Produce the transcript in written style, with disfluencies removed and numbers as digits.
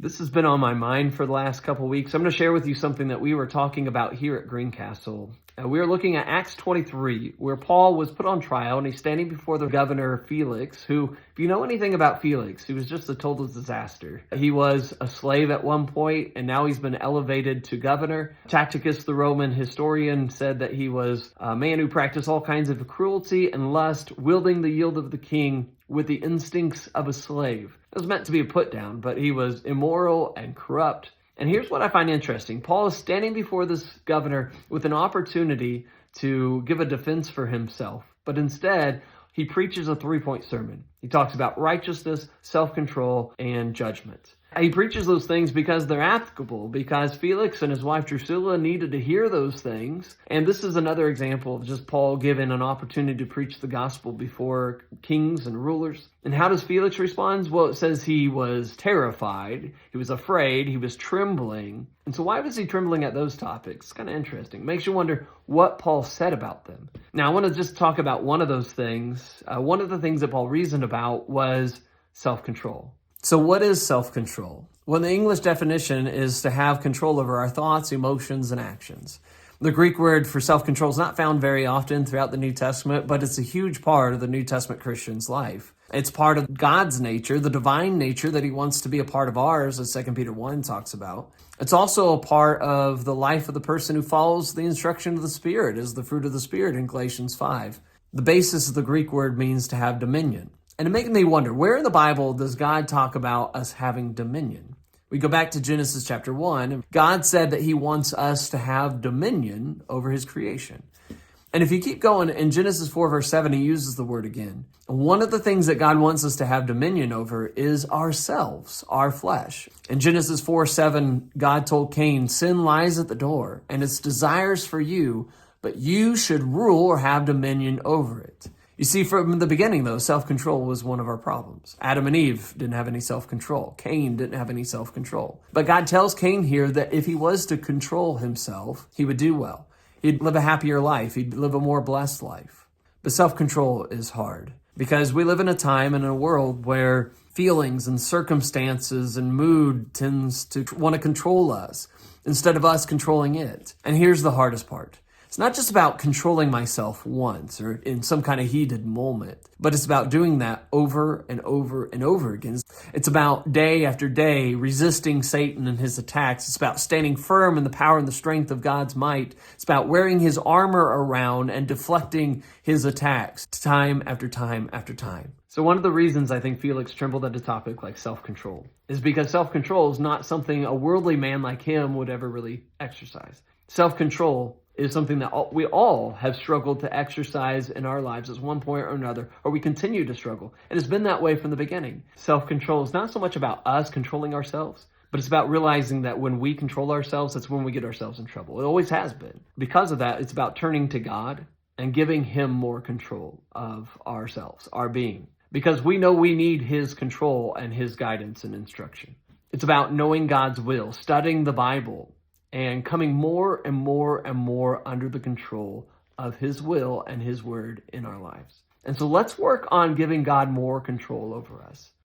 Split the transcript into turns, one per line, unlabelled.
This has been on my mind for the last couple of weeks. I'm going to share with you something that we were talking about here at Greencastle. We were looking at Acts 23, where Paul was put on trial, and he's standing before the governor, Felix, who, if you know anything about Felix, he was just a total disaster. He was a slave at one point, and now he's been elevated to governor. Tacitus, the Roman historian, said that he was a man who practiced all kinds of cruelty and lust, wielding the yield of the king with the instincts of a slave. It was meant to be a put down, but he was immoral and corrupt. And here's what I find interesting. Paul is standing before this governor with an opportunity to give a defense for himself. But instead, he preaches a 3-point sermon. He talks about righteousness, self-control, and judgment. He preaches those things because they're applicable, because Felix and his wife Drusilla needed to hear those things. And this is another example of just Paul given an opportunity to preach the gospel before kings and rulers. And how does Felix respond? Well, it says he was terrified, he was afraid, he was trembling. And so why was he trembling at those topics? It's kind of interesting. Makes you wonder what Paul said about them. Now, I want to just talk about one of those things. One of the things that Paul reasoned about was self-control. So what is self-control? Well, the English definition is to have control over our thoughts, emotions, and actions. The Greek word for self-control is not found very often throughout the New Testament, but it's a huge part of the New Testament Christian's life. It's part of God's nature, the divine nature that he wants to be a part of ours, as 2 Peter 1 talks about. It's also a part of the life of the person who follows the instruction of the Spirit, as the fruit of the Spirit in Galatians 5. The basis of the Greek word means to have dominion. And it makes me wonder, where in the Bible does God talk about us having dominion? We go back to Genesis chapter 1, and God said that he wants us to have dominion over his creation. And if you keep going, in Genesis 4 verse 7, he uses the word again. One of the things that God wants us to have dominion over is ourselves, our flesh. In Genesis 4:7, God told Cain, sin lies at the door, and its desires for you, but you should rule or have dominion over it. You see, from the beginning, though, self-control was one of our problems. Adam and Eve didn't have any self-control. Cain didn't have any self-control. But God tells Cain here that if he was to control himself, he would do well. He'd live a happier life. He'd live a more blessed life. But self-control is hard because we live in a time and a world where feelings and circumstances and mood tends to want to control us instead of us controlling it. And here's the hardest part. It's not just about controlling myself once or in some kind of heated moment, but it's about doing that over and over and over again. It's about day after day resisting Satan and his attacks. It's about standing firm in the power and the strength of God's might. It's about wearing his armor around and deflecting his attacks time after time after time. So one of the reasons I think Felix trembled at a topic like self-control is because self-control is not something a worldly man like him would ever really exercise. Self-control is something that we all have struggled to exercise in our lives at one point or another, or we continue to struggle. And it's been that way from the beginning. Self-control is not so much about us controlling ourselves, but it's about realizing that when we control ourselves, that's when we get ourselves in trouble. It always has been. Because of that, it's about turning to God and giving him more control of ourselves, our being. Because we know we need his control and his guidance and instruction. It's about knowing God's will, studying the Bible, and coming more and more and more under the control of his will and his word in our lives. And so let's work on giving God more control over us.